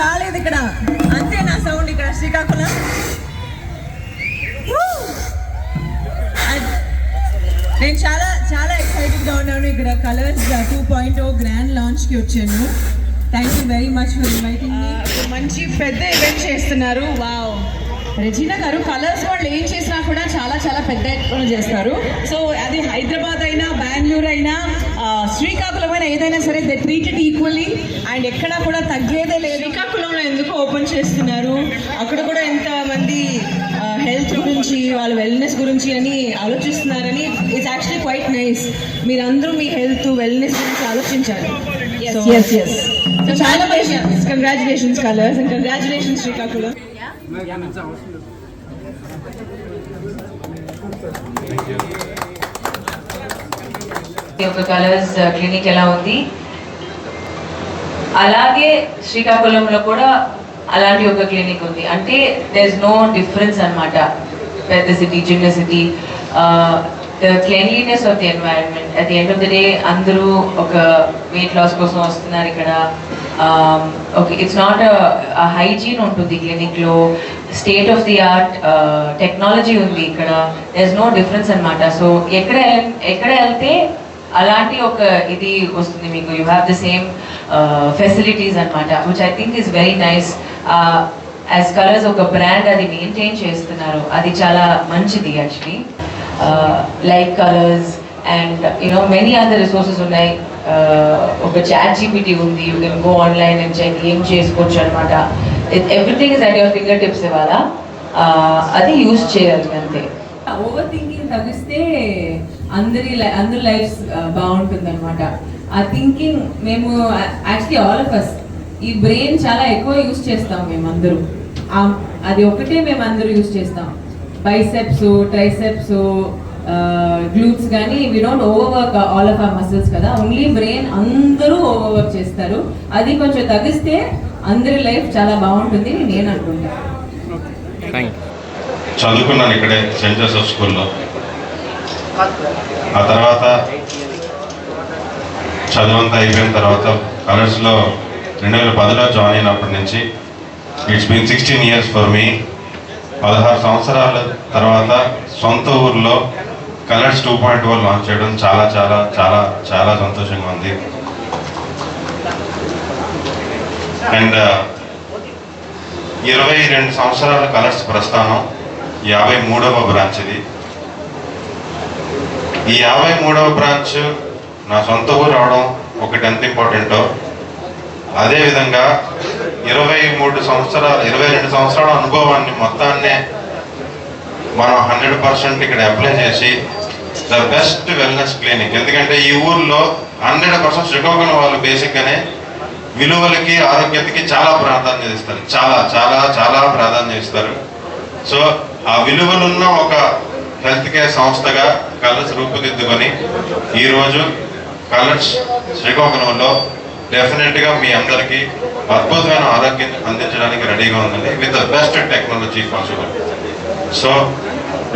రాలేదు ఇక్కడ, అంతే నా సౌండ్ ఇక్కడ శ్రీకాకుళం. నేను చాలా చాలా ఎక్సైటెడ్గా ఉన్నాను. ఇక్కడ కలర్స్ 2.0 గ్రాండ్ లాంచ్కి వచ్చాను. Thank you very much for inviting మీ. మంచి పెద్ద ఈవెంట్ చేస్తున్నారు. వావ్, రెజీనా గారు, కలర్స్ వాళ్ళు ఏం చేసినా కూడా చాలా చాలా పెద్ద ఎత్తున చేస్తారు. సో అది హైదరాబాద్ అయినా, బెంగళూరు అయినా, శ్రీకాకుళం అయినా, ఏదైనా సరే they treat it equally. And ఎక్కడా కూడా తగ్గేదే లేదు. శ్రీకాకుళంలో ఎందుకు ఓపెన్ చేస్తున్నారు, అక్కడ కూడా ఎంతమంది హెల్త్ గురించి, వాళ్ళ వెల్నెస్ గురించి అని ఆలోచిస్తున్నారని. It's actually quite nice. మీరందరూ మీ హెల్త్ వెల్నెస్ గురించి ఆలోచించాలి. సో చాలా congratulations Kolors, and congratulations Srikakulam. ఒక కలర్స్ క్లినిక్ ఎలా ఉంది, అలాగే శ్రీకాకుళంలో కూడా అలాంటి ఒక క్లినిక్ ఉంది. అంటే దేర్ ఇస్ నో డిఫరెన్స్ అన్నమాట, పెద్ద సిటీ చిన్న city. The cleanliness of the environment, at the end of the day అందరూ ఒక వెయిట్ లాస్ కోసం వస్తున్నారు ఇక్కడ. ఓకే, ఇట్స్ నాట్ హైజీన్ ఉంటుంది క్లినిక్లో, state of the art technology ఉంది ఇక్కడ. దేర్ ఇస్ నో డిఫరెన్స్ అన్నమాట. సో ఎక్కడ వెళ్తే అలాంటి ఒక ఇది వస్తుంది మీకు. You have the same facilities అన్నమాట, which I think is very nice. As Kolors ఒక బ్రాండ్ అది మెయింటైన్ చేస్తున్నారు, అది చాలా మంచిది actually. Like Kolors and you know many other resources ఉన్నాయి. ఒక చాట్ జీపీటీ ఉంది, you can go online and check ఏం చేసుకోవచ్చు అనమాట. Everything is at your finger tips. ఇవాళ అది యూజ్ చేయాలి అంతే. ఓవర్ థింకింగ్ తగ్గిస్తే అందరి లైఫ్ బాగుంటుంది అనమాట. ఆ థింకింగ్ మేము యాక్చువల్లీ ఆల్ ఆఫ్ అస్ ఈ బ్రెయిన్ చాలా ఎక్కువ యూజ్ చేస్తాం మేమందరూ. అది ఒకటే మేము అందరూ యూజ్ చేస్తాం. బైసెప్స్, ట్రైసెప్స్, గ్లూట్స్ కానీ we don't overwork all of our muscles కదా. ఓన్లీ బ్రెయిన్ అందరూ ఓవర్ వర్క్ చేస్తారు. అది కొంచెం తగ్గిస్తే అందరి లైఫ్ చాలా బాగుంటుంది నేను అనుకుంటాను. చదువుకున్నాను ఇక్కడే సెయింట్ జోసెఫ్ స్కూల్లో. ఆ తర్వాత చదువంతా అయిపోయిన తర్వాత కలర్స్లో 2010లో జాయిన్ అయినప్పటి నుంచి it's been 16 years for me. 16 సంవత్సరాల తర్వాత సొంత ఊర్లో కలర్స్ 2.0 లాంచ్ చేయడం చాలా చాలా చాలా చాలా సంతోషంగా ఉంది. అండ్ 22 సంవత్సరాల కలర్స్ ప్రస్థానం, 53వ బ్రాంచ్ ఇది. ఈ 53వ బ్రాంచ్ నా సొంత ఊరు రావడం ఒకటి ఎంత ఇంపార్టెంటో, అదేవిధంగా 22 సంవత్సరాల అనుభవాన్ని మొత్తాన్నే మనం 100% ఇక్కడ అప్లై చేసి ద బెస్ట్ వెల్నెస్ క్లినిక్. ఎందుకంటే ఈ ఊర్లో 100% శ్రీకాకుళం వాళ్ళు బేసిక్గానే విలువలకి, ఆరోగ్యతకి చాలా ప్రాధాన్యత ఇస్తారు. చాలా చాలా చాలా ప్రాధాన్యత ఇస్తారు. సో ఆ విలువలున్న ఒక హెల్త్ కేర్ సంస్థగా కలర్స్ రూపుదిద్దుకొని ఈరోజు కలర్స్ శ్రీకాకుళంలో డెఫినెట్గా మీ అందరికీ అద్భుతమైన ఆరోగ్యం అందించడానికి రెడీగా ఉందండి, with the best technology possible. So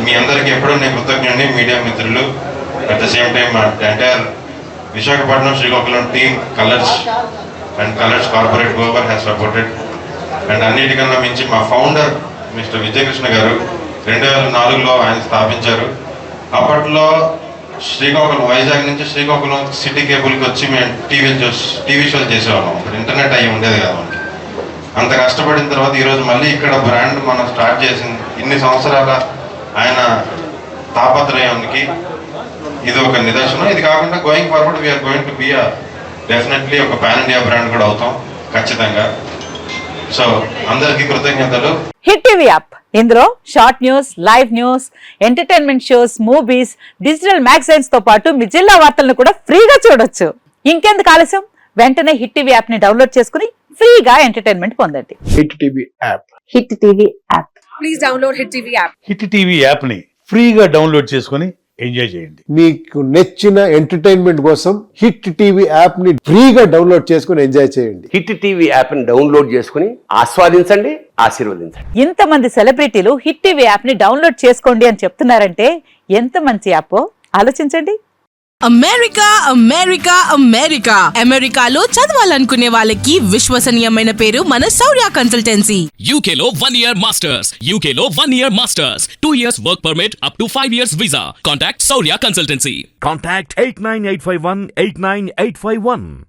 మీ అందరికీ ఎప్పుడూ నేను కృతజ్ఞుడిని, మీడియా మిత్రులు. At the same time entire Visakhapatnam Srikakulam team Kolors and Kolors corporate గోవర్ హ్యాస్ సపోర్టెడ్. అండ్ అన్నిటికన్నా మించి మా ఫౌండర్ మిస్టర్ విజయకృష్ణ గారు 2004లో ఆయన స్థాపించారు. అప్పట్లో శ్రీకాకుళం, వైజాగ్ నుంచి శ్రీకాకుళం సిటీ కేబుల్కి వచ్చి మేము టీవీ షోలు చేసేవాళ్ళం. ఇంటర్నెట్ అయ్యి ఉండేది కదా మనకి. అంత కష్టపడిన తర్వాత ఈరోజు మళ్ళీ ఇక్కడ బ్రాండ్ మనం స్టార్ట్ చేసింది. ఇన్ని సంవత్సరాల ఆయన తాపత్రయానికి ఇది ఒక నిదర్శనం. ఇది కాకుండా going forward we are going to be definitely ఒక పాన్ ఇండియా బ్రాండ్ కూడా అవుతాం ఖచ్చితంగా. సో అందరికీ కృతజ్ఞతలు. హిట్ టీవీ యాప్, ఇందులో short news, live news, entertainment shows, movies, digital magazines తో పాటు మీ జిల్లా వార్తలను కూడా ఫ్రీగా చూడొచ్చు. ఇంకెందుకు ఆలస్యం, వెంటనే హిట్ టీవీ యాప్ ని డౌన్లోడ్ చేసుకుని ఫ్రీగా ఎంటర్టైన్మెంట్ పొందండి. Hit TV app. Hit TV app. Please download hit TV app. Hit TV app ని ఫ్రీగా డౌన్లోడ్ చేసుకుని ఎంజాయ్ చేయండి. మీకు నచ్చిన ఎంటర్టైన్మెంట్ కోసం హిట్ టీవీ యాప్ ని ఫ్రీగా డౌన్లోడ్ చేసుకుని ఎంజాయ్ చేయండి. హిట్ టీవీ యాప్ ని డౌన్లోడ్ చేసుకుని ఆస్వాదించండి, ఆశీర్వదించండి. ఇంతమంది సెలబ్రిటీలు హిట్ టీవీ యాప్ ని డౌన్లోడ్ చేసుకోండి అని చెప్తున్నారంటే ఎంత మంచి యాప్ ఆలోచించండి. అమెరికా అమెరికా అమెరికా అమెరికాలో చదవాలనుకునే వాళ్ళకి విశ్వసనీయమైన పేరు మన శౌర్య కన్సల్టెన్సీ. UK లో 1 year masters. UK లో 1 year masters. 2 years work permit up to 5 years visa. Contact Saurya Consultancy. Contact 89851 89851.